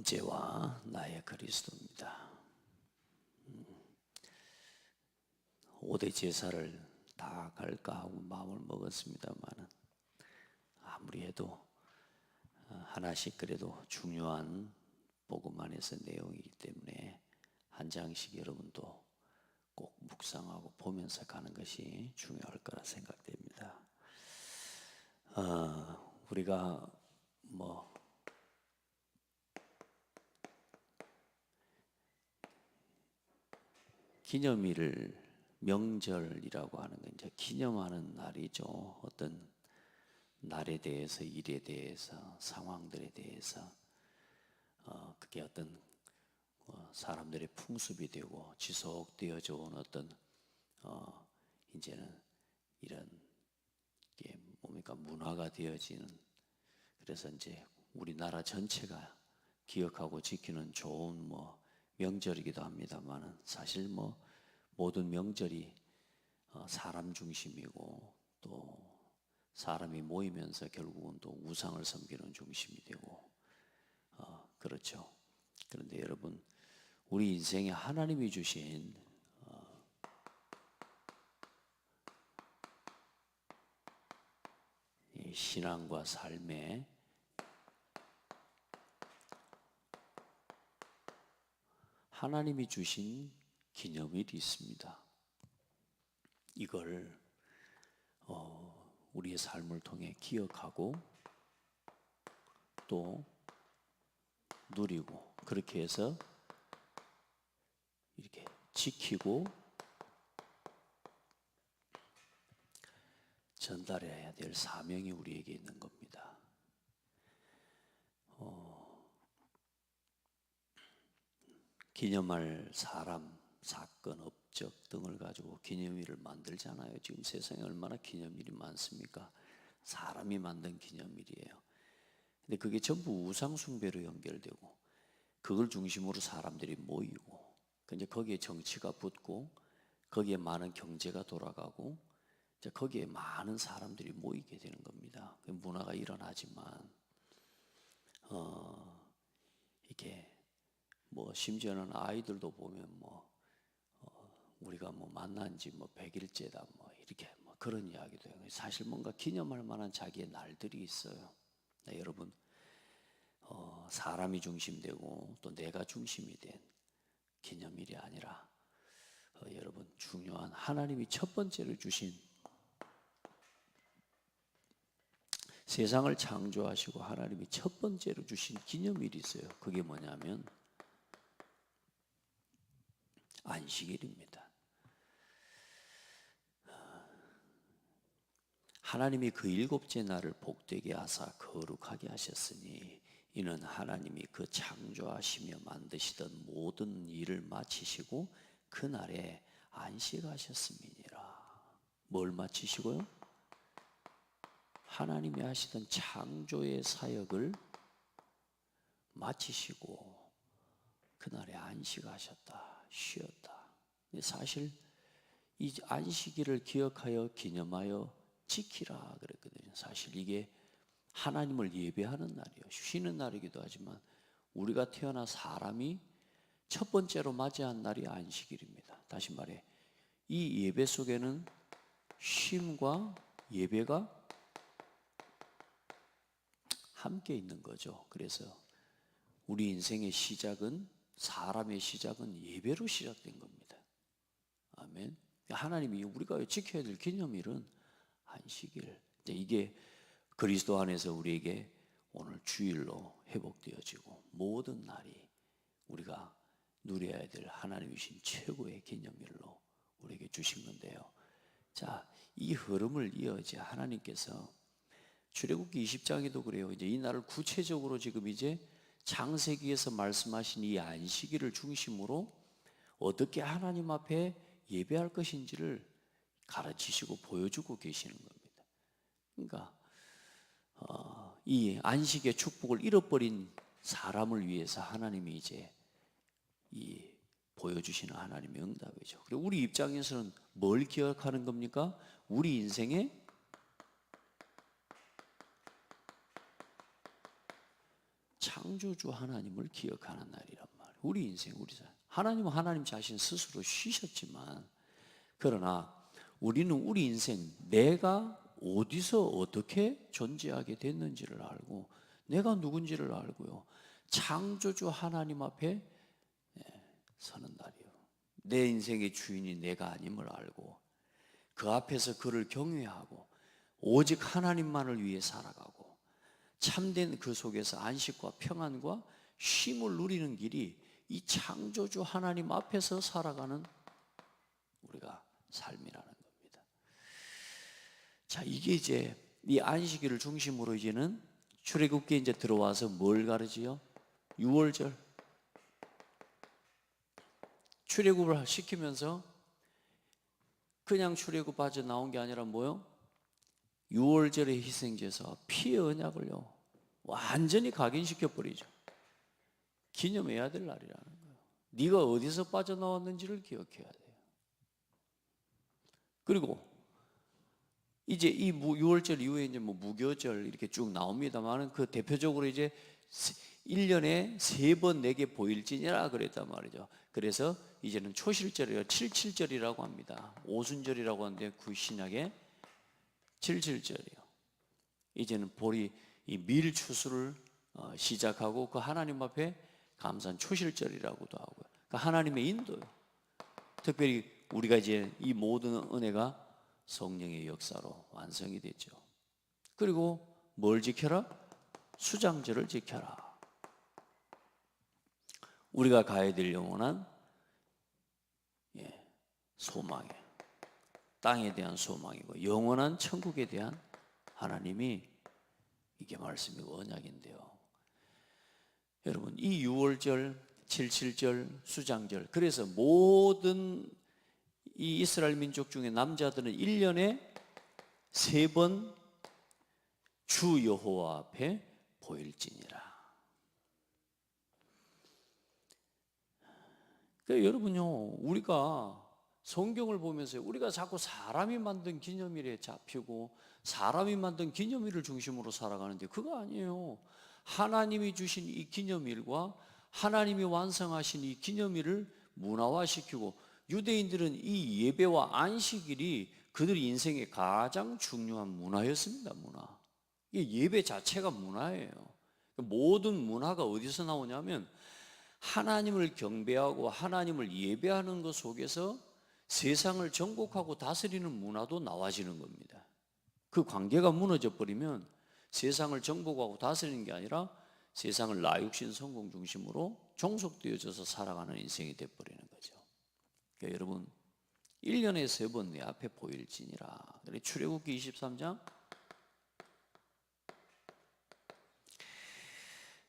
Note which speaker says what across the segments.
Speaker 1: 번째와 나의 그리스도입니다. 5대 제사를 다 갈까 하고 마음을 먹었습니다만 아무리 해도 하나씩 그래도 중요한 복음 안에서 내용이기 때문에 한 장씩 여러분도 꼭 묵상하고 보면서 가는 것이 중요할 거라 생각됩니다. 우리가 기념일을 명절이라고 하는 건 이제 기념하는 날이죠. 어떤 날에 대해서, 일에 대해서, 상황들에 대해서 그게 어떤 사람들의 풍습이 되고 지속되어져 온 어떤 이제는 이런 게 뭡니까 문화가 되어지는, 그래서 이제 우리나라 전체가 기억하고 지키는 좋은 명절이기도 합니다만, 사실 모든 명절이 사람 중심이고 또 사람이 모이면서 결국은 또 우상을 섬기는 중심이 되고 그렇죠. 그런데 여러분, 우리 인생에 하나님이 주신 이 신앙과 삶에 하나님이 주신 기념일이 있습니다. 이걸 우리의 삶을 통해 기억하고 또 누리고 그렇게 해서 이렇게 지키고 전달해야 될 사명이 우리에게 있는 겁니다. 기념할 사람, 사건, 업적 등을 가지고 기념일을 만들잖아요. 지금 세상에 얼마나 기념일이 많습니까? 사람이 만든 기념일이에요. 근데 그게 전부 우상숭배로 연결되고 그걸 중심으로 사람들이 모이고 이제 거기에 정치가 붙고 거기에 많은 경제가 돌아가고 이제 거기에 많은 사람들이 모이게 되는 겁니다. 문화가 일어나지만 이게 심지어는 아이들도 보면 우리가 만난 지 100일째다 이렇게 그런 이야기도 해요. 사실 뭔가 기념할 만한 자기의 날들이 있어요. 네, 여러분, 사람이 중심되고 또 내가 중심이 된 기념일이 아니라 여러분, 중요한 하나님이 첫 번째로 주신, 세상을 창조하시고 하나님이 첫 번째로 주신 기념일이 있어요. 그게 뭐냐면 안식일입니다. 하나님이 그 일곱째 날을 복되게 하사 거룩하게 하셨으니 이는 하나님이 그 창조하시며 만드시던 모든 일을 마치시고 그날에 안식하셨음이니라. 뭘 마치시고요? 하나님이 하시던 창조의 사역을 마치시고 그날에 안식하셨다, 쉬었다. 사실 이 안식일을 기억하여 기념하여 지키라 그랬거든요. 사실 이게 하나님을 예배하는 날이에요. 쉬는 날이기도 하지만 우리가 태어나 사람이 첫 번째로 맞이한 날이 안식일입니다. 다시 말해, 이 예배 속에는 쉼과 예배가 함께 있는 거죠. 그래서 우리 인생의 시작은, 사람의 시작은 예배로 시작된 겁니다. 아멘. 하나님이 우리가 지켜야 될 기념일은 안식일. 이게 그리스도 안에서 우리에게 오늘 주일로 회복되어지고 모든 날이 우리가 누려야 될 하나님이 주신 최고의 기념일로 우리에게 주신 건데요. 자, 이 흐름을 이어지 하나님께서 출애굽기 20장에도 그래요. 이제 이 날을 구체적으로 지금 이제 창세기에서 말씀하신 이 안식일을 중심으로 어떻게 하나님 앞에 예배할 것인지를 가르치시고 보여주고 계시는 겁니다. 그러니까 이 안식의 축복을 잃어버린 사람을 위해서 하나님이 이제 이 보여주시는 하나님의 응답이죠. 그리고 우리 입장에서는 뭘 기억하는 겁니까? 우리 인생의 창조주 하나님을 기억하는 날이란 말이에요. 우리 인생, 우리 삶. 하나님은 하나님 자신 스스로 쉬셨지만, 그러나 우리는 우리 인생, 내가 어디서 어떻게 존재하게 됐는지를 알고, 내가 누군지를 알고요, 창조주 하나님 앞에 서는 날이에요. 내 인생의 주인이 내가 아님을 알고, 그 앞에서 그를 경외하고 오직 하나님만을 위해 살아가고, 참된 그 속에서 안식과 평안과 쉼을 누리는 길이 이 창조주 하나님 앞에서 살아가는 우리가 삶이라는 겁니다. 자, 이게 이제 이 안식일을 중심으로 이제는 출애굽기에 이제 들어와서 뭘 가르치요? 유월절. 출애굽을 시키면서 그냥 출애굽 빠져나온 게 아니라 뭐요? 유월절의 희생제사, 피의 언약을요 완전히 각인시켜 버리죠. 기념해야 될 날이라는 거예요. 네가 어디서 빠져나왔는지를 기억해야 돼요. 그리고 이제 이 유월절 이후에 이제 뭐 무교절 이렇게 쭉 나옵니다만은, 그 대표적으로 이제 1년에 3번 내게 보일지니라 그랬단 말이죠. 그래서 이제는 초실절이에요. 77절이라고 합니다. 오순절이라고 하는데 그 신약에 77절이에요. 이제는 볼이 이 밀추수를 시작하고, 그 하나님 앞에 감사한 초실절이라고도 하고요. 그러니까 하나님의 인도요. 특별히 우리가 이제 이 모든 은혜가 성령의 역사로 완성이 됐죠. 그리고 뭘 지켜라? 수장절을 지켜라. 우리가 가야 될 영원한 소망이에요. 땅에 대한 소망이고 영원한 천국에 대한 하나님이, 이게 말씀이고 언약인데요. 여러분, 이 유월절, 77절, 수장절, 그래서 모든 이 이스라엘 민족 중에 남자들은 1년에 3번 주 여호와 앞에 보일지니라. 그러니까 여러분요, 우리가 성경을 보면서 우리가 자꾸 사람이 만든 기념일에 잡히고 사람이 만든 기념일을 중심으로 살아가는데, 그거 아니에요. 하나님이 주신 이 기념일과 하나님이 완성하신 이 기념일을 문화화시키고, 유대인들은 이 예배와 안식일이 그들의 인생의 가장 중요한 문화였습니다. 문화. 이게 예배 자체가 문화예요. 모든 문화가 어디서 나오냐면 하나님을 경배하고 하나님을 예배하는 것 속에서 세상을 정복하고 다스리는 문화도 나와지는 겁니다. 그 관계가 무너져 버리면 세상을 정복하고 다스리는 게 아니라 세상을 나 육신 성공 중심으로 종속되어져서 살아가는 인생이 되어버리는 거죠. 그러니까 여러분, 1년에 3번 내 앞에 보일지니라. 출애굽기 23장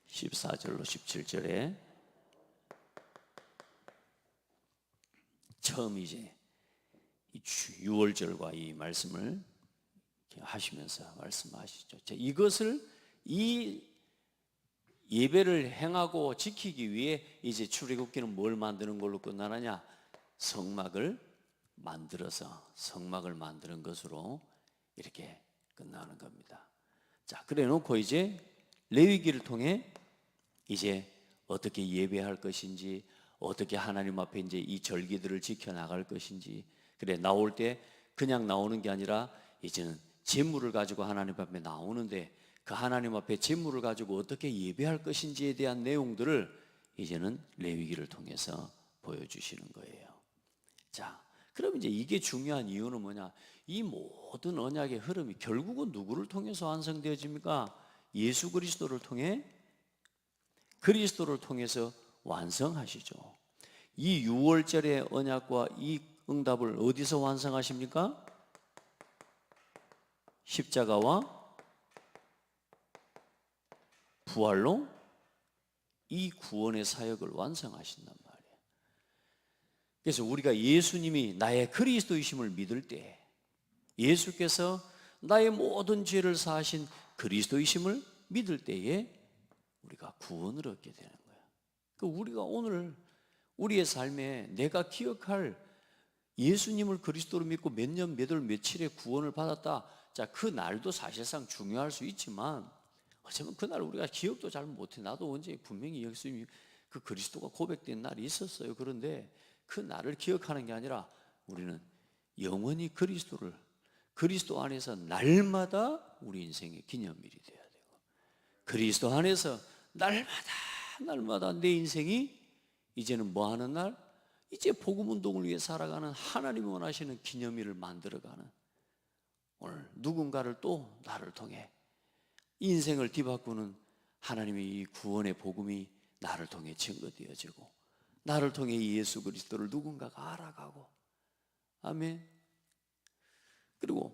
Speaker 1: 14절로 17절에 처음 이제 이 유월절과 이 말씀을 하시면서 말씀하시죠. 자, 이것을, 이 예배를 행하고 지키기 위해 이제 출애굽기는 뭘 만드는 걸로 끝나느냐? 성막을 만들어서, 성막을 만드는 것으로 이렇게 끝나는 겁니다. 자, 그래 놓고 이제 레위기를 통해 이제 어떻게 예배할 것인지, 어떻게 하나님 앞에 이제 이 절기들을 지켜나갈 것인지, 그래 나올 때 그냥 나오는 게 아니라 이제는 제물을 가지고 하나님 앞에 나오는데, 그 하나님 앞에 제물을 가지고 어떻게 예배할 것인지에 대한 내용들을 이제는 레위기를 통해서 보여주시는 거예요. 자, 그럼 이제 이게 중요한 이유는 뭐냐? 이 모든 언약의 흐름이 결국은 누구를 통해서 완성되어집니까? 예수 그리스도를 통해, 그리스도를 통해서 완성하시죠. 이 유월절의 언약과 이 응답을 어디서 완성하십니까? 십자가와 부활로 이 구원의 사역을 완성하신단 말이에요. 그래서 우리가 예수님이 나의 그리스도이심을 믿을 때, 예수께서 나의 모든 죄를 사하신 그리스도이심을 믿을 때에 우리가 구원을 얻게 되는 거예요. 그러니까 우리가 오늘 우리의 삶에 내가 기억할 예수님을 그리스도로 믿고 몇 년, 몇 월, 며칠에 구원을 받았다. 자, 그 날도 사실상 중요할 수 있지만 어쩌면 그날 우리가 기억도 잘 못해. 나도 언제 분명히 예수님이 그 그리스도가 고백된 날이 있었어요. 그런데 그 날을 기억하는 게 아니라 우리는 영원히 그리스도 안에서 날마다 우리 인생의 기념일이 돼야 되고, 그리스도 안에서 날마다 내 인생이 이제는 뭐 하는 날? 이제 복음 운동을 위해 살아가는, 하나님이 원하시는 기념일을 만들어가는, 오늘 누군가를 또 나를 통해 인생을 뒤바꾸는 하나님의 이 구원의 복음이 나를 통해 증거되어지고, 나를 통해 예수 그리스도를 누군가가 알아가고, 아멘. 그리고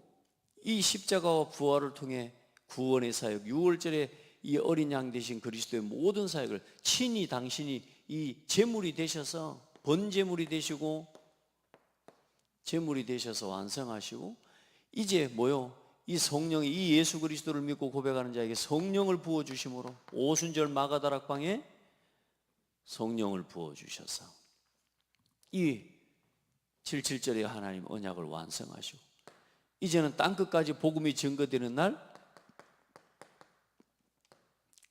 Speaker 1: 이 십자가와 부활을 통해 구원의 사역, 6월절에 이 어린 양 되신 그리스도의 모든 사역을 친히 당신이 이 제물이 되셔서, 번제물이 되시고 제물이 되셔서 완성하시고, 이제 뭐요? 이 성령이, 이 예수 그리스도를 믿고 고백하는 자에게 성령을 부어주심으로, 오순절 마가다락방에 성령을 부어주셔서 이 77절에 하나님 언약을 완성하시고, 이제는 땅끝까지 복음이 증거되는 날,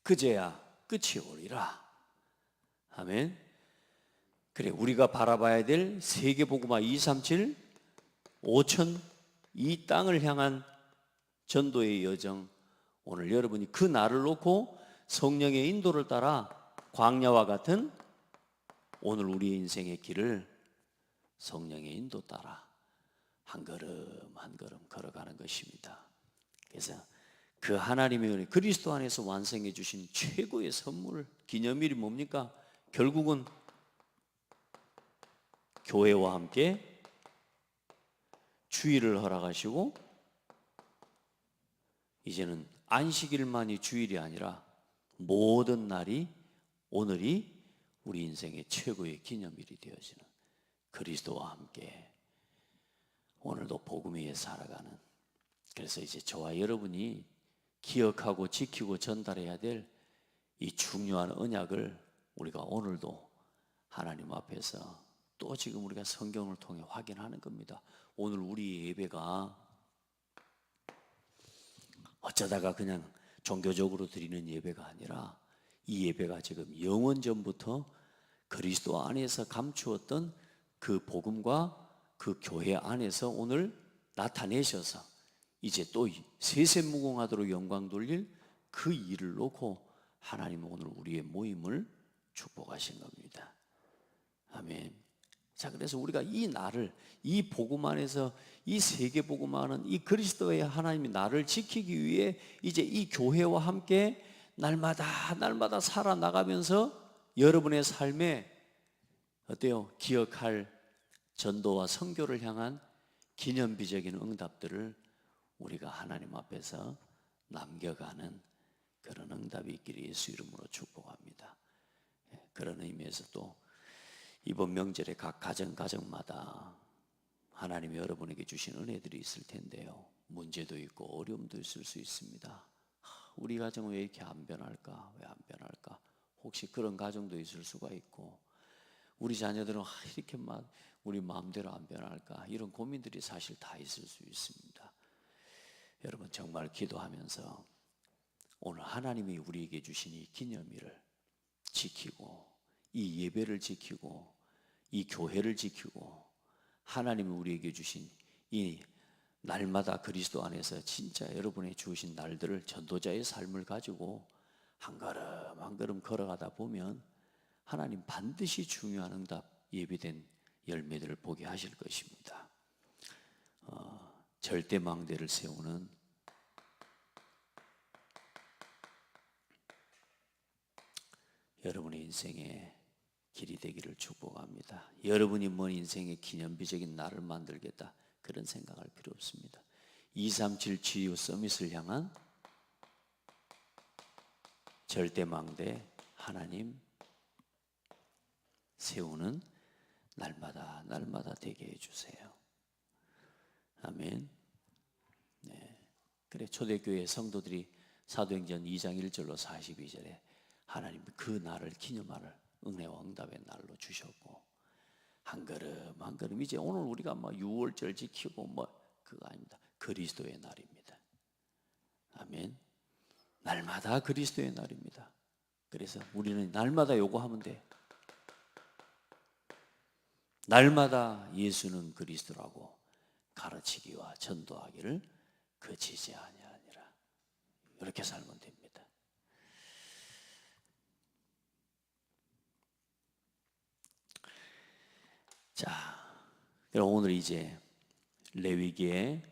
Speaker 1: 그제야 끝이 오리라. 아멘. 그래, 우리가 바라봐야 될 세계복음화 237 5천 이 땅을 향한 전도의 여정, 오늘 여러분이 그 날을 놓고 성령의 인도를 따라 광야와 같은 오늘 우리의 인생의 길을 성령의 인도 따라 한 걸음 한 걸음 걸어가는 것입니다. 그래서 그 하나님의 은혜, 그리스도 안에서 완성해 주신 최고의 선물, 기념일이 뭡니까? 결국은 교회와 함께 주일을 허락하시고, 이제는 안식일만이 주일이 아니라 모든 날이, 오늘이 우리 인생의 최고의 기념일이 되어지는, 그리스도와 함께 오늘도 복음 위에 살아가는, 그래서 이제 저와 여러분이 기억하고 지키고 전달해야 될 이 중요한 언약을 우리가 오늘도 하나님 앞에서 또 지금 우리가 성경을 통해 확인하는 겁니다. 오늘 우리 예배가 어쩌다가 그냥 종교적으로 드리는 예배가 아니라, 이 예배가 지금 영원전부터 그리스도 안에서 감추었던 그 복음과 그 교회 안에서 오늘 나타내셔서 이제 또 세세무공하도록 영광 돌릴 그 일을 놓고 하나님은 오늘 우리의 모임을 축복하신 겁니다. 아멘. 자, 그래서 우리가 이 날을, 이 복음 안에서, 이 세계 복음하는 이 그리스도의 하나님이 나를 지키기 위해 이제 이 교회와 함께 날마다 살아나가면서 여러분의 삶에 어때요? 기억할 전도와 선교를 향한 기념비적인 응답들을 우리가 하나님 앞에서 남겨가는 그런 응답이 있기를 예수 이름으로 축복합니다. 그런 의미에서 또 이번 명절에 각 가정마다 하나님이 여러분에게 주신 은혜들이 있을 텐데요, 문제도 있고 어려움도 있을 수 있습니다. 우리 가정은 왜 이렇게 안 변할까? 왜 안 변할까? 혹시 그런 가정도 있을 수가 있고, 우리 자녀들은 이렇게 우리 마음대로 안 변할까? 이런 고민들이 사실 다 있을 수 있습니다. 여러분 정말 기도하면서 오늘 하나님이 우리에게 주신 이 기념일을 지키고, 이 예배를 지키고, 이 교회를 지키고, 하나님이 우리에게 주신 이 날마다 그리스도 안에서 진짜 여러분의 주신 날들을, 전도자의 삶을 가지고 한 걸음 한 걸음 걸어가다 보면 하나님 반드시 중요한 응답, 예비된 열매들을 보게 하실 것입니다. 절대망대를 세우는 여러분의 인생의 길이 되기를 축복합니다. 여러분이 뭔 인생의 기념비적인 날을 만들겠다, 그런 생각할 필요 없습니다. 237 GU 서밋을 향한 절대망대 하나님 세우는 날마다 되게 해주세요. 아멘. 네. 그래, 초대교회 성도들이 사도행전 2장 1절로 42절에 하나님 그 날을 기념할 은혜와 응답의 날로 주셨고, 한 걸음 한 걸음, 이제 오늘 우리가 6월절 지키고 그거 아닙니다. 그리스도의 날입니다. 아멘. 날마다 그리스도의 날입니다. 그래서 우리는 날마다 요구하면 돼. 날마다 예수는 그리스도라고 가르치기와 전도하기를 그치지 아니하니라. 이렇게 살면 됩니다. 자, 그럼 오늘 이제 레위기에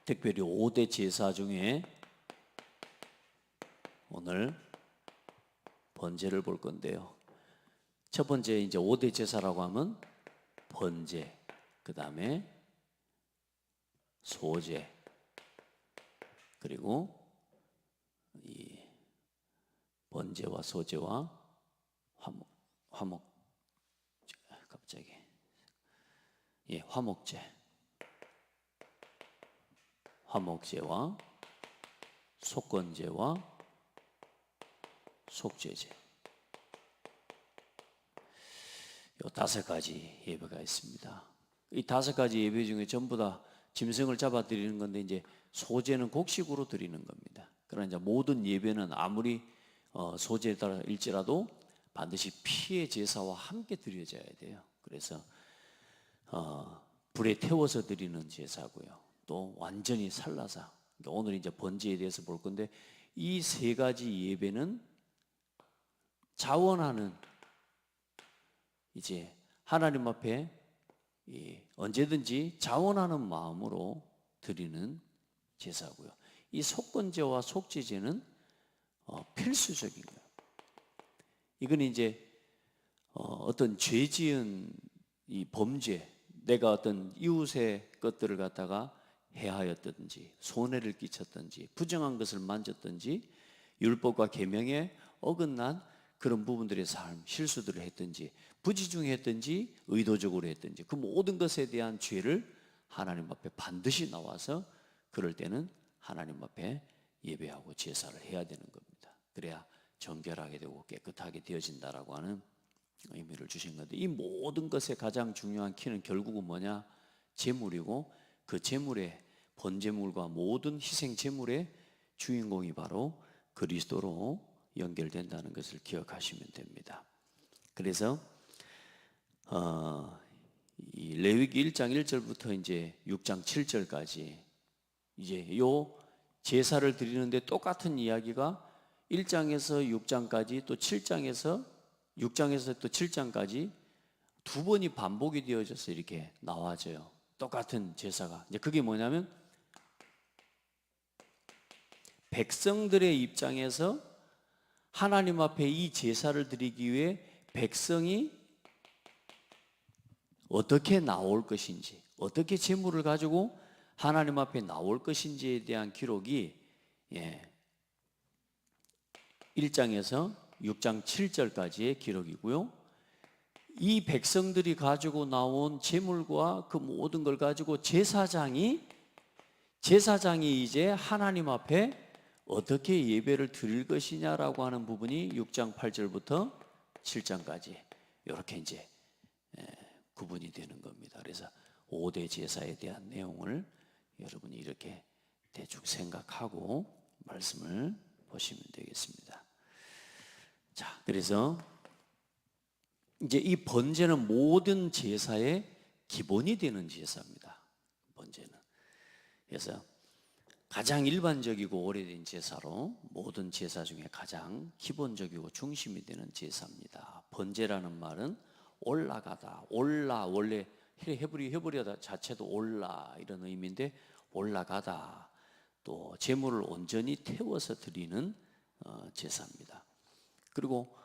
Speaker 1: 특별히 5대 제사 중에 오늘 번제를 볼 건데요. 첫 번째 이제 5대 제사라고 하면 번제, 그 다음에 소제, 그리고 이 번제와 소제와 화목제와 속건제와 속죄제, 요 5가지 예배가 있습니다. 이 5가지 예배 중에 전부 다 짐승을 잡아 드리는 건데 이제 소제는 곡식으로 드리는 겁니다. 그러나 이제 모든 예배는 아무리 소제일지라도 반드시 피의 제사와 함께 드려져야 돼요. 그래서 불에 태워서 드리는 제사고요. 또 완전히 살라서, 그러니까 오늘 이제 번제에 대해서 볼 건데 이 3가지 예배는 자원하는, 이제 하나님 앞에 언제든지 자원하는 마음으로 드리는 제사고요. 이 속건제와 속죄제는 필수적인 거예요. 이건 이제 어떤 죄 지은 이 범죄, 내가 어떤 이웃의 것들을 갖다가 해하였든지 손해를 끼쳤든지 부정한 것을 만졌든지 율법과 계명에 어긋난 그런 부분들의 삶, 실수들을 했든지 부지중했든지 의도적으로 했든지 그 모든 것에 대한 죄를 하나님 앞에 반드시 나와서 그럴 때는 하나님 앞에 예배하고 제사를 해야 되는 겁니다. 그래야 정결하게 되고 깨끗하게 되어진다라고 하는 의미를 주신 건데, 이 모든 것의 가장 중요한 키는 결국은 뭐냐? 제물이고, 그 제물의 번제물과 모든 희생 제물의 주인공이 바로 그리스도로 연결된다는 것을 기억하시면 됩니다. 그래서 이 레위기 1장 1절부터 이제 6장 7절까지 이제 요 제사를 드리는데 똑같은 이야기가 1장에서 6장까지 또 7장에서 6장에서 또 7장까지 2번이 반복이 되어져서 이렇게 나와져요. 똑같은 제사가. 이제 그게 뭐냐면 백성들의 입장에서 하나님 앞에 이 제사를 드리기 위해 백성이 어떻게 나올 것인지, 어떻게 제물을 가지고 하나님 앞에 나올 것인지에 대한 기록이 1장에서 6장 7절까지의 기록이고요. 이 백성들이 가지고 나온 제물과 그 모든 걸 가지고 제사장이 이제 하나님 앞에 어떻게 예배를 드릴 것이냐라고 하는 부분이 6장 8절부터 7장까지 이렇게 이제 구분이 되는 겁니다. 그래서 5대 제사에 대한 내용을 여러분이 이렇게 대충 생각하고 말씀을 보시면 되겠습니다. 자, 그래서 이제 이 번제는 모든 제사의 기본이 되는 제사입니다. 번제는. 그래서 가장 일반적이고 오래된 제사로 모든 제사 중에 가장 기본적이고 중심이 되는 제사입니다. 번제라는 말은 올라가다, 원래 헤브리어 자체도 올라 이런 의미인데 올라가다, 또 제물을 온전히 태워서 드리는 제사입니다. 그리고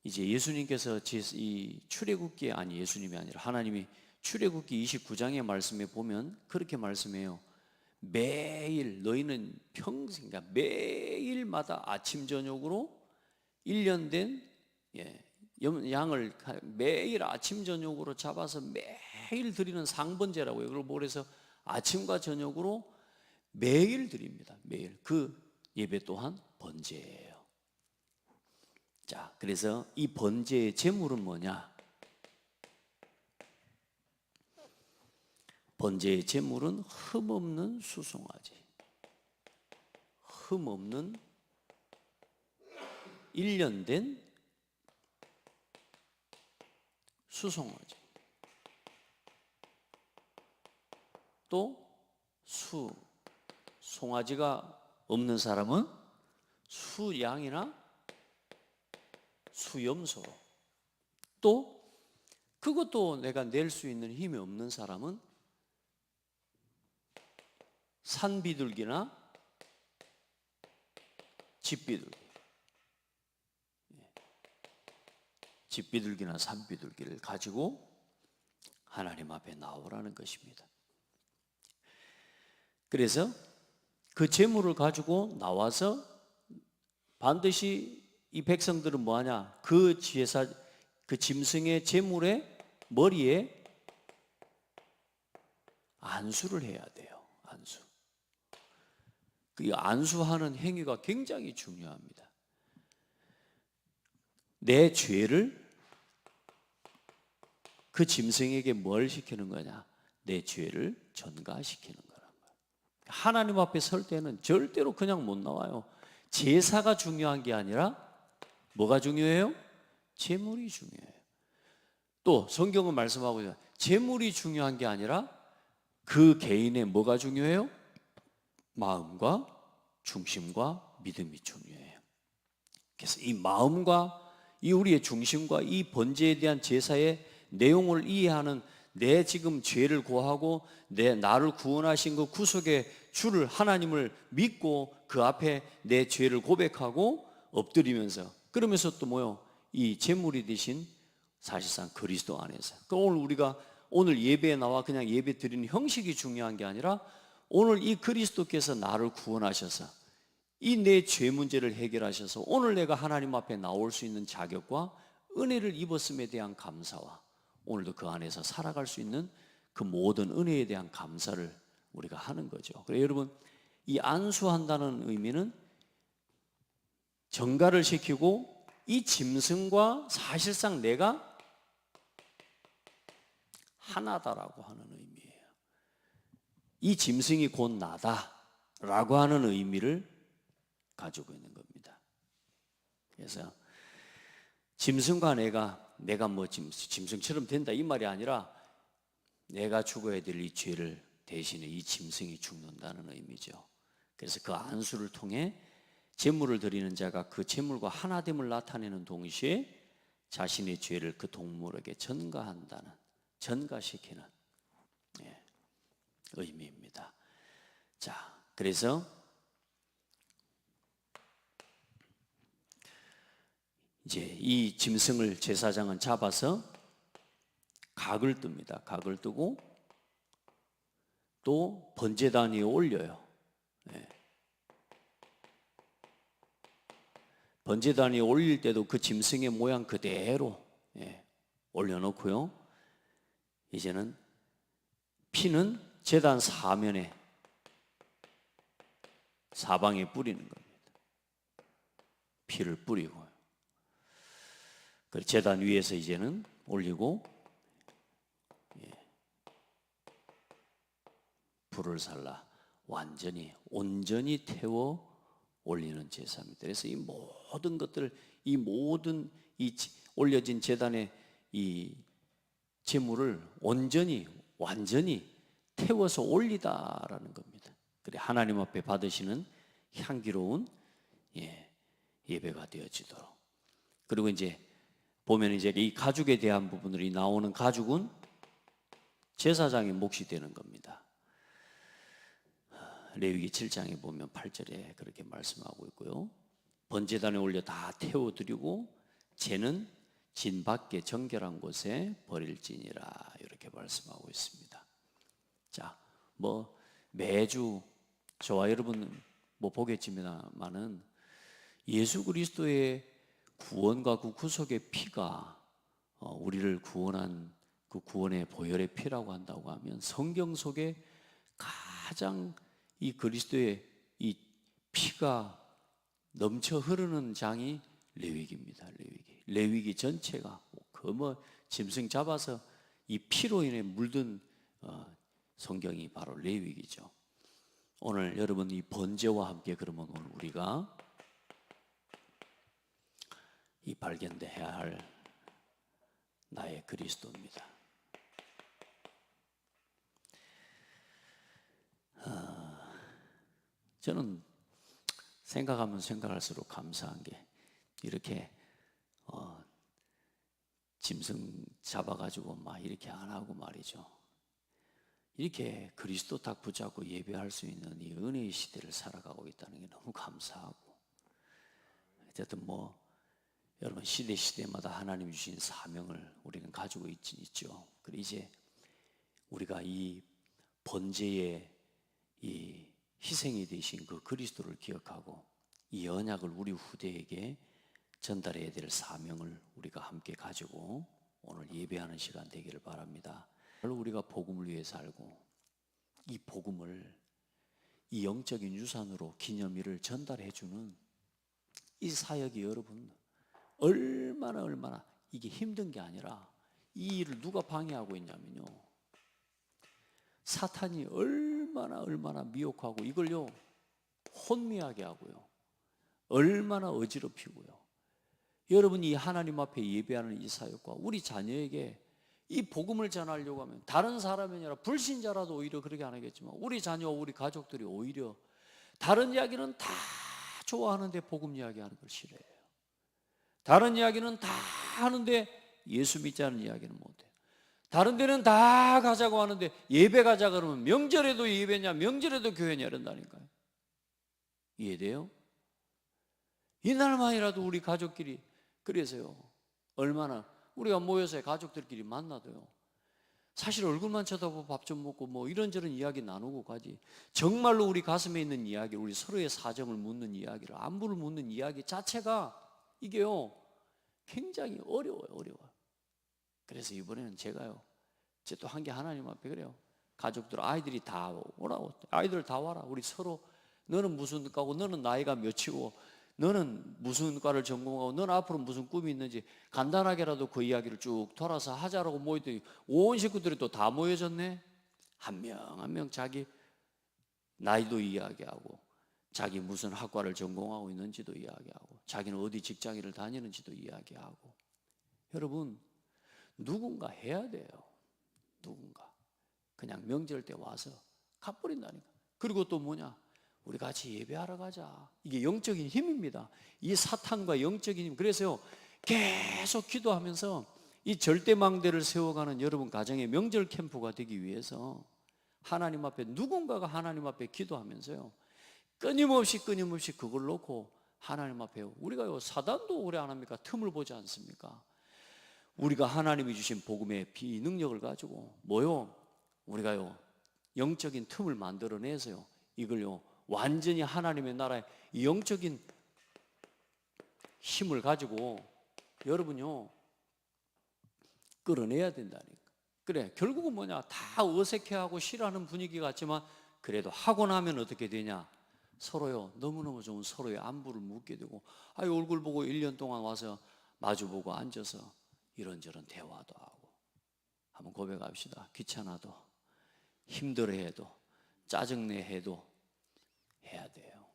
Speaker 1: 이제 예수님께서 이 출애굽기, 아니 예수님이 아니라 하나님이 출애굽기 29장의 말씀에 보면 그렇게 말씀해요. 매일 너희는 평생, 그러니까 매일마다 아침 저녁으로 1년 된 양을 매일 아침 저녁으로 잡아서 매일 드리는 상번제라고요. 그걸 그래서 아침과 저녁으로 매일 드립니다. 매일. 그 예배 또한 번제예요. 자, 그래서 이 번제의 제물은 뭐냐? 번제의 제물은 흠없는 수송아지, 흠없는 1년 된 수송아지, 또 송아지가 없는 사람은 수양이나 수염소, 또 그것도 내가 낼 수 있는 힘이 없는 사람은 산비둘기나 집비둘기, 집비둘기나 산비둘기를 가지고 하나님 앞에 나오라는 것입니다. 그래서 그 제물을 가지고 나와서 반드시 이 백성들은 뭐하냐? 그 제사, 그 짐승의 제물의 머리에 안수를 해야 돼요. 안수. 그 안수하는 행위가 굉장히 중요합니다. 내 죄를 그 짐승에게 뭘 시키는 거냐? 내 죄를 전가시키는 거란 거예요. 하나님 앞에 설 때는 절대로 그냥 못 나와요. 제사가 중요한 게 아니라 뭐가 중요해요? 제물이 중요해요. 또 성경은 말씀하고 있어요. 제물이 중요한 게 아니라 그 개인의 뭐가 중요해요? 마음과 중심과 믿음이 중요해요. 그래서 이 마음과 이 우리의 중심과 이 번제에 대한 제사의 내용을 이해하는, 내 지금 죄를 고하고 나를 구원하신 그 구속의 주를, 하나님을 믿고 그 앞에 내 죄를 고백하고 엎드리면서, 그러면서 또 뭐요? 이 제물이 되신 사실상 그리스도 안에서. 오늘 우리가 오늘 예배에 나와 그냥 예배 드리는 형식이 중요한 게 아니라 오늘 이 그리스도께서 나를 구원하셔서 이 내 죄 문제를 해결하셔서 오늘 내가 하나님 앞에 나올 수 있는 자격과 은혜를 입었음에 대한 감사와 오늘도 그 안에서 살아갈 수 있는 그 모든 은혜에 대한 감사를 우리가 하는 거죠. 그래서 여러분, 이 안수한다는 의미는 정가를 시키고 이 짐승과 사실상 내가 하나다라고 하는 의미예요. 이 짐승이 곧 나다라고 하는 의미를 가지고 있는 겁니다. 그래서 짐승과 내가 뭐 짐승처럼 된다 이 말이 아니라 내가 죽어야 될 이 죄를 대신에 이 짐승이 죽는다는 의미죠. 그래서 그 안수를 통해 제물을 드리는 자가 그 제물과 하나됨을 나타내는 동시에 자신의 죄를 그 동물에게 전가한다는, 전가시키는 의미입니다. 자, 그래서 이제 이 짐승을 제사장은 잡아서 각을 뜹니다. 각을 뜨고 또 번제단 위에 올려요. 번제단 위에 올릴 때도 그 짐승의 모양 그대로 올려놓고요. 이제는 피는 제단 사면에 사방에 뿌리는 겁니다. 피를 뿌리고요. 그리고 제단 위에서 이제는 올리고 불을 살라 온전히 태워 올리는 제사입니다. 그래서 이 모든 것들, 이 모든 이 올려진 제단의 이 제물을 완전히 태워서 올리다라는 겁니다. 그래 하나님 앞에 받으시는 향기로운 예배가 되어지도록. 그리고 이제 보면 이제 이 가죽에 대한 부분들이 나오는 가죽은 제사장의 몫이 되는 겁니다. 레위기 7장에 보면 8절에 그렇게 말씀하고 있고요. 번제단에 올려 다 태워드리고 죄는 진 밖에 정결한 곳에 버릴지니라 이렇게 말씀하고 있습니다. 자, 뭐 매주 저와 여러분 뭐 보겠지만은 예수 그리스도의 구원과 그 구속의 피가 우리를 구원한 그 구원의 보혈의 피라고 한다고 하면 성경 속에 가장 이 그리스도의 이 피가 넘쳐 흐르는 장이 레위기입니다. 레위기 전체가 그 뭐 짐승 잡아서 이 피로 인해 물든 성경이 바로 레위기죠. 오늘 여러분 이 번제와 함께 그러면 오늘 우리가 이 발견돼야 할 나의 그리스도입니다. 저는 생각하면 생각할수록 감사한 게 이렇게 짐승 잡아가지고 막 이렇게 안 하고 말이죠. 이렇게 그리스도 딱 붙잡고 예배할 수 있는 이 은혜의 시대를 살아가고 있다는 게 너무 감사하고, 어쨌든 뭐 여러분 시대마다 하나님 주신 사명을 우리는 가지고 있죠. 그리고 이제 우리가 이 번제의 이 희생이 되신 그 그리스도를 기억하고 이 언약을 우리 후대에게 전달해야 될 사명을 우리가 함께 가지고 오늘 예배하는 시간 되기를 바랍니다. 우리가 복음을 위해 살고 이 복음을 이 영적인 유산으로 기념일을 전달해주는 이 사역이 여러분 얼마나 이게 힘든 게 아니라 이 일을 누가 방해하고 있냐면요, 사탄이 얼마나 미혹하고 이걸요 혼미하게 하고요, 얼마나 어지럽히고요. 여러분이 이 하나님 앞에 예배하는 이 사역과 우리 자녀에게 이 복음을 전하려고 하면 다른 사람이 아니라 불신자라도 오히려 그렇게 안 하겠지만 우리 자녀와 우리 가족들이 오히려 다른 이야기는 다 좋아하는데 복음 이야기하는 걸 싫어해요. 다른 이야기는 다 하는데 예수 믿자는 이야기는 못해요. 다른 데는 다 가자고 하는데 예배 가자 그러면 명절에도 예배냐 명절에도 교회냐 이런다니까요. 이해돼요? 이날만이라도 우리 가족끼리, 그래서요 얼마나 우리가 모여서 가족들끼리 만나도요 사실 얼굴만 쳐다보고 밥 좀 먹고 뭐 이런저런 이야기 나누고 가지, 정말로 우리 가슴에 있는 이야기, 우리 서로의 사정을 묻는 이야기를, 안부를 묻는 이야기 자체가 이게요 굉장히 어려워요. 그래서 이번에는 제가요 또 한 게 하나님 앞에 그래요. 가족들 아이들이 다 오라고, 아이들 다 와라. 우리 서로 너는 무슨 과고 너는 나이가 몇이고 너는 무슨 과를 전공하고 너는 앞으로 무슨 꿈이 있는지 간단하게라도 그 이야기를 쭉 돌아서 하자라고 모였더니 온 식구들이 또 다 모여졌네. 한 명 한 명 자기 나이도 이야기하고 자기 무슨 학과를 전공하고 있는지도 이야기하고 자기는 어디 직장을 다니는지도 이야기하고. 여러분 누군가 해야 돼요. 누군가 그냥 명절 때 와서 갚버린다니까. 그리고 또 뭐냐, 우리 같이 예배하러 가자. 이게 영적인 힘입니다. 이 사탄과 영적인 힘. 그래서요 계속 기도하면서 이 절대망대를 세워가는 여러분 가정의 명절 캠프가 되기 위해서 하나님 앞에 누군가가 하나님 앞에 기도하면서요 끊임없이 그걸 놓고 하나님 앞에 우리가요 사단도 오래 안 합니까? 틈을 보지 않습니까? 우리가 하나님이 주신 복음의 비능력을 가지고 뭐요? 우리가요 영적인 틈을 만들어내서요 이걸요 완전히 하나님의 나라의 영적인 힘을 가지고 여러분요 끌어내야 된다니까. 그래 결국은 뭐냐, 다 어색해하고 싫어하는 분위기 같지만 그래도 하고 나면 어떻게 되냐, 서로요 너무너무 좋은 서로의 안부를 묻게 되고, 아유 얼굴 보고 1년 동안 와서 마주보고 앉아서 이런저런 대화도 하고. 한번 고백합시다. 귀찮아도 힘들어해도 짜증내해도 해야 돼요.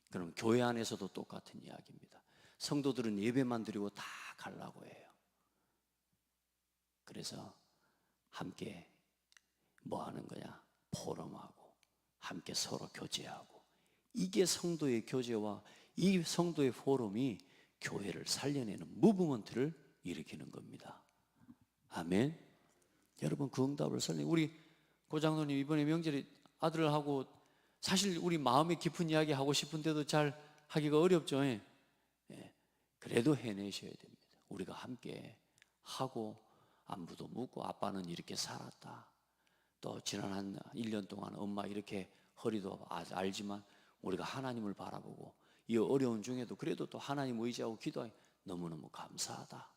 Speaker 1: 그럼 교회 안에서도 똑같은 이야기입니다. 성도들은 예배만 드리고 다 가려고 해요. 그래서 함께 뭐 하는 거냐, 포럼하고 함께 서로 교제하고. 이게 성도의 교제와 이 성도의 포럼이 교회를 살려내는 무브먼트를 일으키는 겁니다. 아멘. 여러분 그 응답을 살려. 우리 고장로님 이번에 명절에 아들하고 사실 우리 마음의 깊은 이야기 하고 싶은데도 잘 하기가 어렵죠. 예. 그래도 해내셔야 됩니다. 우리가 함께 하고 안부도 묻고, 아빠는 이렇게 살았다, 또 지난 한 1년 동안 엄마 이렇게 허리도 알지만 우리가 하나님을 바라보고 이 어려운 중에도 그래도 또 하나님 의지하고 기도하기 너무너무 감사하다.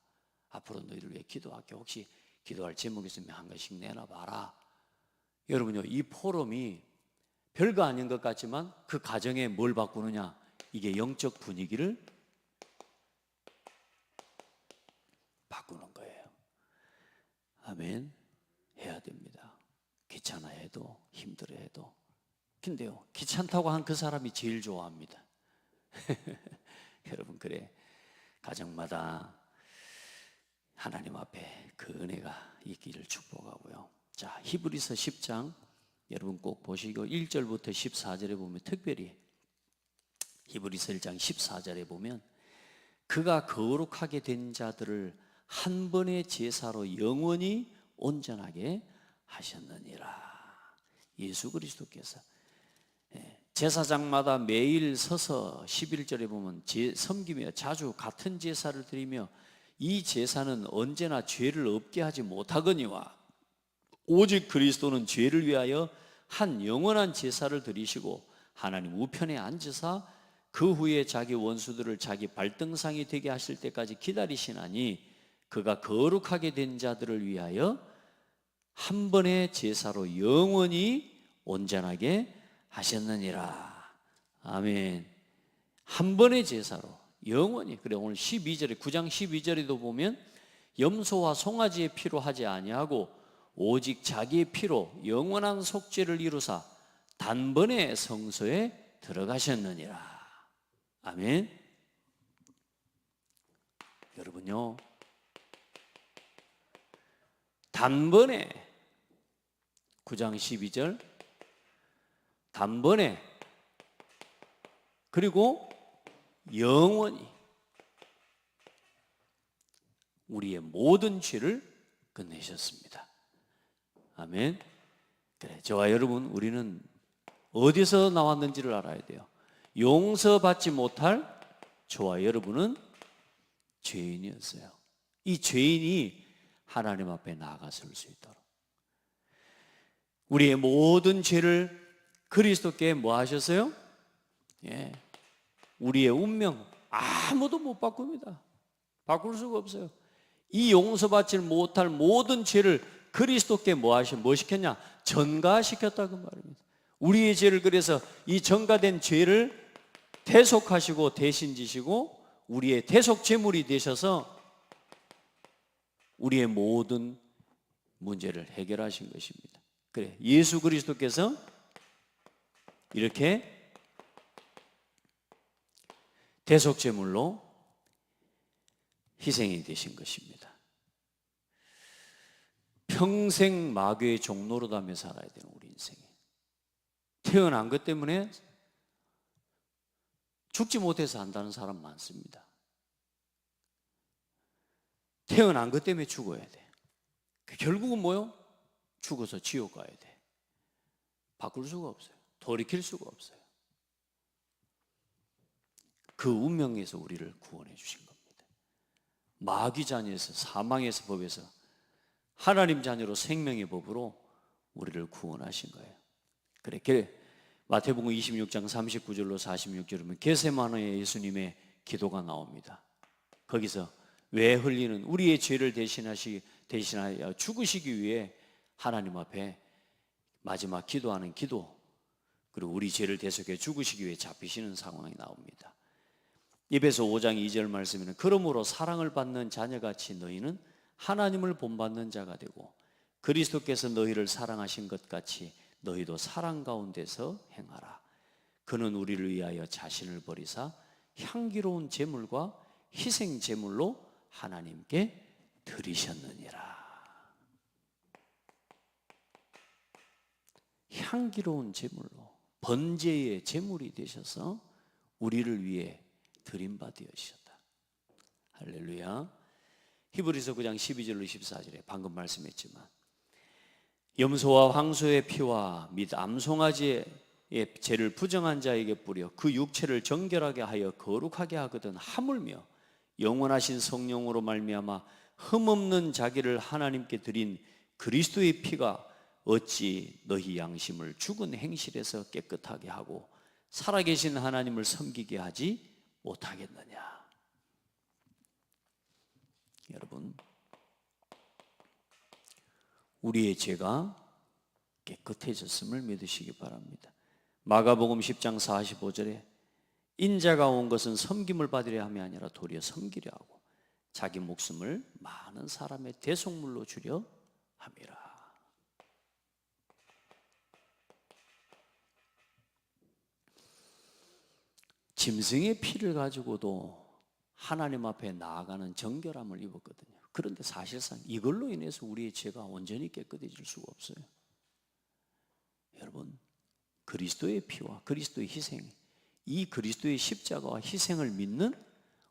Speaker 1: 앞으로 너희를 위해 기도할게. 혹시 기도할 제목 있으면 한 가지씩 내놔봐라. 여러분요 이 포럼이 별거 아닌 것 같지만 그 가정에 뭘 바꾸느냐, 이게 영적 분위기를 바꾸는 거예요. 아멘. 해야 됩니다. 귀찮아해도 힘들어해도. 근데요, 귀찮다고 한 그 사람이 제일 좋아합니다. 여러분, 그래 가정마다 하나님 앞에 그 은혜가 있기를 축복하고요. 자, 히브리서 10장 여러분 꼭 보시고 1절부터 14절에 보면, 특별히 히브리서 1장 14절에 보면 그가 거룩하게 된 자들을 한 번의 제사로 영원히 온전하게 하셨느니라. 예수 그리스도께서 제사장마다 매일 서서 11절에 보면 섬기며 자주 같은 제사를 드리며 이 제사는 언제나 죄를 없게 하지 못하거니와 오직 그리스도는 죄를 위하여 한 영원한 제사를 드리시고 하나님 우편에 앉으사 그 후에 자기 원수들을 자기 발등상이 되게 하실 때까지 기다리시나니 그가 거룩하게 된 자들을 위하여 한 번의 제사로 영원히 온전하게 하셨느니라. 아멘. 한 번의 제사로 영원히. 그래 오늘 12절에 9장 12절에도 보면 염소와 송아지의 피로 하지 아니하고 오직 자기의 피로 영원한 속죄를 이루사 단번에 성소에 들어가셨느니라. 아멘. 여러분요, 단번에 9장 12절 단번에, 그리고 영원히 우리의 모든 죄를 끝내셨습니다. 아멘. 그래, 저와 여러분, 우리는 어디서 나왔는지를 알아야 돼요. 용서받지 못할 저와 여러분은 죄인이었어요. 이 죄인이 하나님 앞에 나아갔을 수 있도록 우리의 모든 죄를 그리스도께 뭐 하셨어요? 예, 우리의 운명 아무도 못 바꿉니다. 바꿀 수가 없어요. 이 용서받지 못할 모든 죄를 그리스도께 뭐 시켰냐? 전가시켰다고 말입니다. 우리의 죄를, 그래서 이 전가된 죄를 대속하시고 대신 지시고 우리의 대속 제물이 되셔서 우리의 모든 문제를 해결하신 것입니다. 그래, 예수 그리스도께서 이렇게 대속 제물로 희생이 되신 것입니다. 평생 마귀의 종로로 다며 살아야 되는 우리 인생에 태어난 것 때문에 죽지 못해서 산다는 사람 많습니다. 태어난 것 때문에 죽어야 돼. 결국은 뭐요? 죽어서 지옥 가야 돼. 바꿀 수가 없어요. 돌이킬 수가 없어요. 그 운명에서 우리를 구원해 주신 겁니다. 마귀 자녀에서, 사망에서, 법에서 하나님 자녀로 생명의 법으로 우리를 구원하신 거예요. 그래, 마태복음 26장 39절로 46절이면 겟세마네의 예수님의 기도가 나옵니다. 거기서 왜 흘리는 우리의 죄를 대신하여 죽으시기 위해 하나님 앞에 마지막 기도하는 기도, 그리고 우리 죄를 대속해 죽으시기 위해 잡히시는 상황이 나옵니다. 에베소 5장 2절 말씀에는 그러므로 사랑을 받는 자녀같이 너희는 하나님을 본받는 자가 되고 그리스도께서 너희를 사랑하신 것 같이 너희도 사랑 가운데서 행하라. 그는 우리를 위하여 자신을 버리사 향기로운 제물과 희생 제물로 하나님께 드리셨느니라. 향기로운 제물로, 번제의 제물이 되셔서 우리를 위해 드린 바 되으셨다. 할렐루야. 히브리서 9장 12절로 14절에 방금 말씀했지만 염소와 황소의 피와 및 암송아지의 죄를 부정한 자에게 뿌려 그 육체를 정결하게 하여 거룩하게 하거든 하물며 영원하신 성령으로 말미암아 흠없는 자기를 하나님께 드린 그리스도의 피가 어찌 너희 양심을 죽은 행실에서 깨끗하게 하고 살아계신 하나님을 섬기게 하지 못하겠느냐. 여러분, 우리의 죄가 깨끗해졌음을 믿으시기 바랍니다. 마가복음 10장 45절에 인자가 온 것은 섬김을 받으려 함이 아니라 도리어 섬기려 하고 자기 목숨을 많은 사람의 대속물로 주려 함이라. 짐승의 피를 가지고도 하나님 앞에 나아가는 정결함을 입었거든요. 그런데 사실상 이걸로 인해서 우리의 죄가 온전히 깨끗해질 수가 없어요. 여러분, 그리스도의 피와 그리스도의 희생, 이 그리스도의 십자가와 희생을 믿는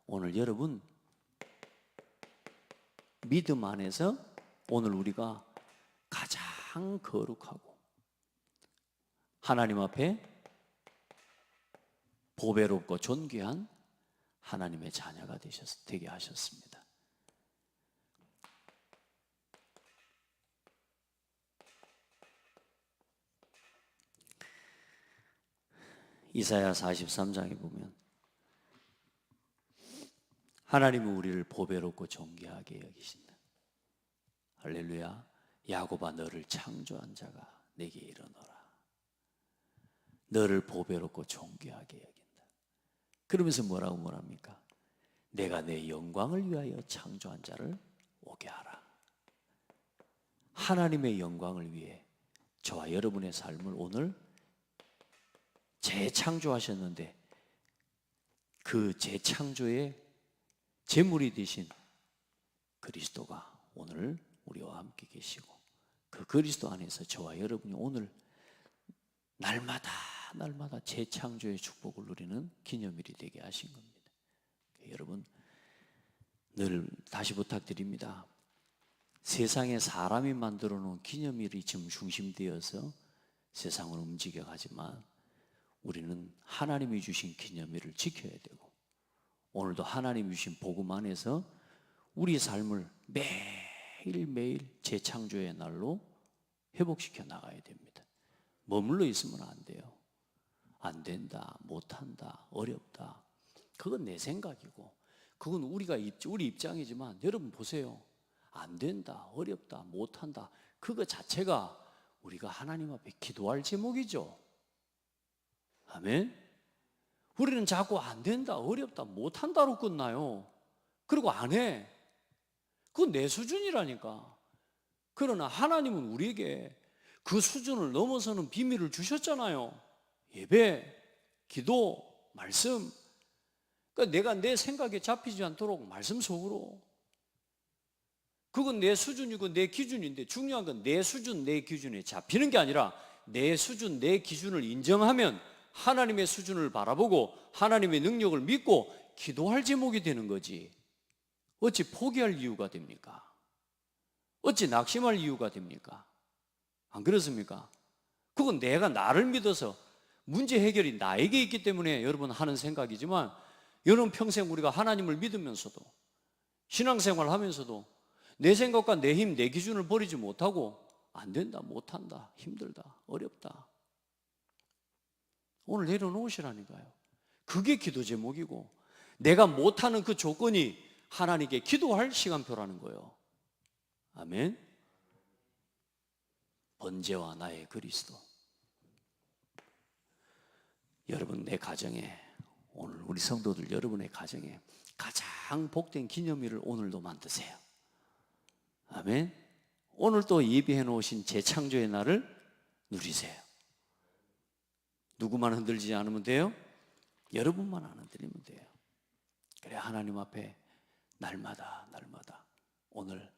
Speaker 1: 오늘 여러분, 믿음 안에서 오늘 우리가 가장 거룩하고 하나님 앞에 보배롭고 존귀한 하나님의 자녀가 되게 하셨습니다. 이사야 43장에 보면 하나님은 우리를 보배롭고 존귀하게 여기신다. 할렐루야. 야곱아, 너를 창조한 자가 내게 일어나라. 너를 보배롭고 존귀하게 여긴다. 그러면서 뭐라고 말합니까? 내가 내 영광을 위하여 창조한 자를 오게 하라. 하나님의 영광을 위해 저와 여러분의 삶을 오늘 재창조하셨는데 그 재창조의 제물이 되신 그리스도가 오늘 우리와 함께 계시고 그 그리스도 안에서 저와 여러분이 오늘 날마다 재창조의 축복을 누리는 기념일이 되게 하신 겁니다. 여러분, 늘 다시 부탁드립니다. 세상에 사람이 만들어 놓은 기념일이 지금 중심되어서 세상을 움직여가지만 우리는 하나님이 주신 기념일을 지켜야 되고 오늘도 하나님이 주신 복음 안에서 우리 삶을 매일매일 재창조의 날로 회복시켜 나가야 됩니다. 머물러 있으면 안 돼요. 안 된다, 못한다, 어렵다. 그건 내 생각이고 그건 우리 입장이지만 여러분 보세요. 안 된다, 어렵다, 못한다. 그거 자체가 우리가 하나님 앞에 기도할 제목이죠. 아멘. 우리는 자꾸 안 된다, 어렵다, 못한다로 끝나요. 그리고 안 해. 그건 내 수준이라니까. 그러나 하나님은 우리에게 그 수준을 넘어서는 비밀을 주셨잖아요. 예배, 기도, 말씀. 그러니까 내가 내 생각에 잡히지 않도록 말씀 속으로. 그건 내 수준이고 내 기준인데 중요한 건 내 수준, 내 기준에 잡히는 게 아니라 내 수준, 내 기준을 인정하면 하나님의 수준을 바라보고 하나님의 능력을 믿고 기도할 제목이 되는 거지. 어찌 포기할 이유가 됩니까? 어찌 낙심할 이유가 됩니까? 안 그렇습니까? 그건 내가 나를 믿어서 문제 해결이 나에게 있기 때문에 여러분 하는 생각이지만 여러분 평생 우리가 하나님을 믿으면서도 신앙생활 하면서도 내 생각과 내 힘, 내 기준을 버리지 못하고 안 된다, 못한다, 힘들다, 어렵다. 오늘 내려놓으시라니까요. 그게 기도 제목이고 내가 못하는 그 조건이 하나님께 기도할 시간표라는 거예요. 아멘. 번제와 나의 그리스도. 여러분 내 가정에 오늘 우리 성도들 여러분의 가정에 가장 복된 기념일을 오늘도 만드세요. 아멘. 오늘 또 예비해 놓으신 재창조의 날을 누리세요. 누구만 흔들리지 않으면 돼요? 여러분만 안 흔들리면 돼요. 그래 하나님 앞에 날마다 오늘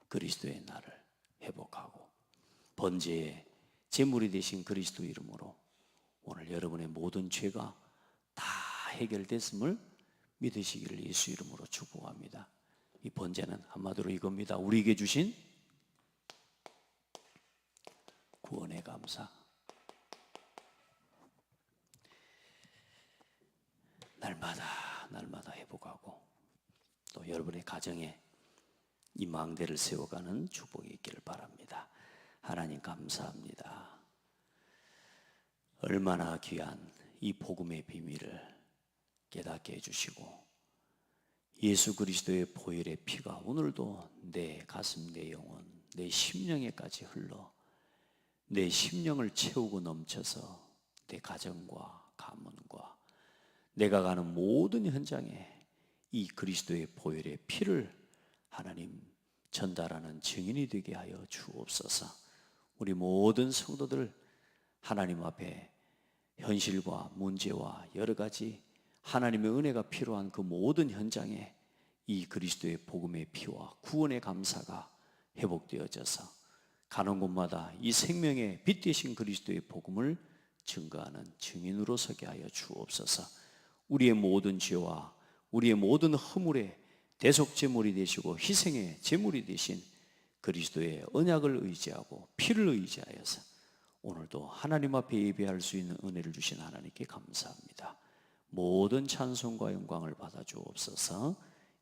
Speaker 1: 그리스도의 날을 회복하고 번제의 제물이 되신 그리스도 이름으로 오늘 여러분의 모든 죄가 다 해결됐음을 믿으시기를 예수 이름으로 축복합니다. 이 번제는 한마디로 이겁니다. 우리에게 주신 구원의 감사. 날마다 회복하고 또 여러분의 가정에 이 망대를 세워가는 축복이 있기를 바랍니다. 하나님 감사합니다. 얼마나 귀한 이 복음의 비밀을 깨닫게 해주시고 예수 그리스도의 보혈의 피가 오늘도 내 가슴, 내 영혼, 내 심령에까지 흘러 내 심령을 채우고 넘쳐서 내 가정과 가문과 내가 가는 모든 현장에 이 그리스도의 보혈의 피를 하나님 전달하는 증인이 되게 하여 주옵소서. 우리 모든 성도들 하나님 앞에 현실과 문제와 여러 가지 하나님의 은혜가 필요한 그 모든 현장에 이 그리스도의 복음의 피와 구원의 감사가 회복되어져서 가는 곳마다 이 생명의 빛 되신 그리스도의 복음을 증거하는 증인으로 서게 하여 주옵소서. 우리의 모든 죄와 우리의 모든 허물의 대속 제물이 되시고 희생의 제물이 되신 그리스도의 언약을 의지하고 피를 의지하여서 오늘도 하나님 앞에 예배할 수 있는 은혜를 주신 하나님께 감사합니다. 모든 찬송과 영광을 받아 주옵소서.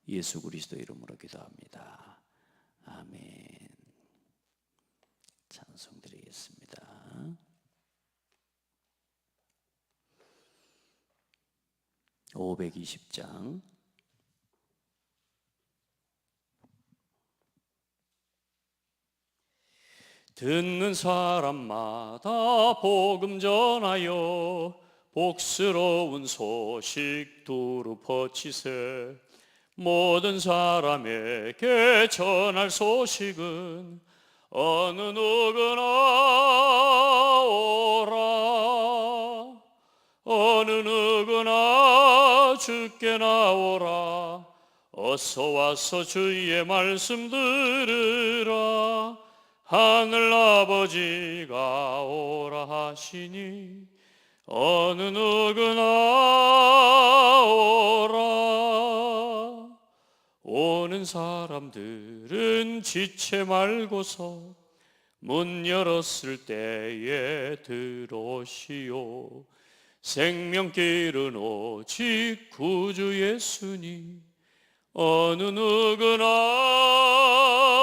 Speaker 1: 예수 그리스도 이름으로 기도합니다. 아멘. 찬송 드리겠습니다. 520장 듣는 사람마다 복음 전하여 복스러운 소식 두루 퍼치세. 모든 사람에게 전할 소식은 어느 누구나 오라. 어느 누구나 주께 나오라. 어서 와서 주의 말씀 들으라. 하늘 아버지가 오라 하시니 어느 누구나 오라. 오는 사람들은 지체 말고서 문 열었을 때에 들어오시오. 생명길은 오직 구주 예수니 어느 누구나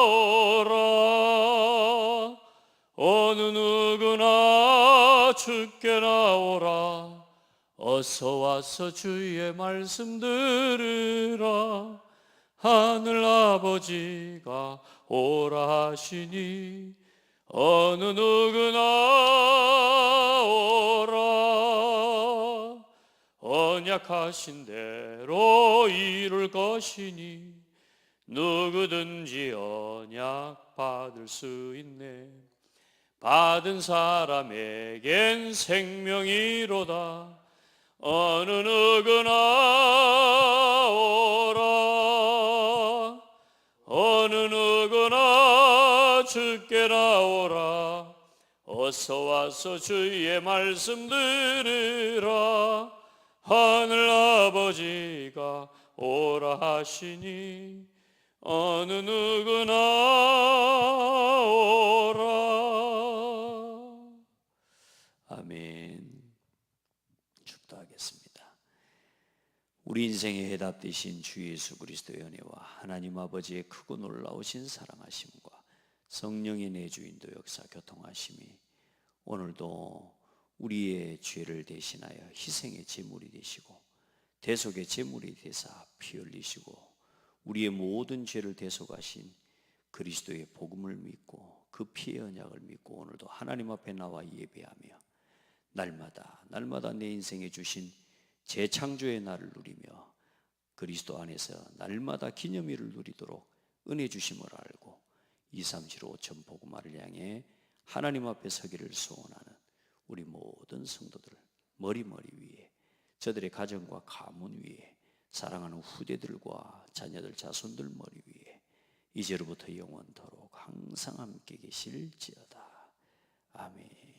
Speaker 1: 오라. 어느 누구나 주께 나오라. 어서 와서 주의 말씀 들으라. 하늘 아버지가 오라 하시니 어느 누구나 오라. 언약하신 대로 이룰 것이니 누구든지 언약 받을 수 있네. 받은 사람에겐 생명이로다. 어느 누구나 오라. 어느 누구나 주께 나오라. 어서 와서 주의 말씀 들으라. 하늘 아버지가 오라 하시니 어느 누구나 오라. 아멘. 축도하겠습니다. 우리 인생의 해답 되신 주 예수 그리스도의 은혜와 하나님 아버지의 크고 놀라우신 사랑하심과 성령의 내주인도 역사 교통하심이 오늘도 우리의 죄를 대신하여 희생의 제물이 되시고 대속의 제물이 되사 피 흘리시고 우리의 모든 죄를 대속하신 그리스도의 복음을 믿고 그 피의 언약을 믿고 오늘도 하나님 앞에 나와 예배하며 날마다 내 인생에 주신 재창조의 날을 누리며 그리스도 안에서 날마다 기념일을 누리도록 은혜 주심을 알고 237 5천 복음화를 향해 하나님 앞에 서기를 소원하는 우리 모든 성도들 머리 위에 저들의 가정과 가문 위에 사랑하는 후대들과 자녀들 자손들 머리 위에 이제로부터 영원토록 항상 함께 계실지어다. 아멘.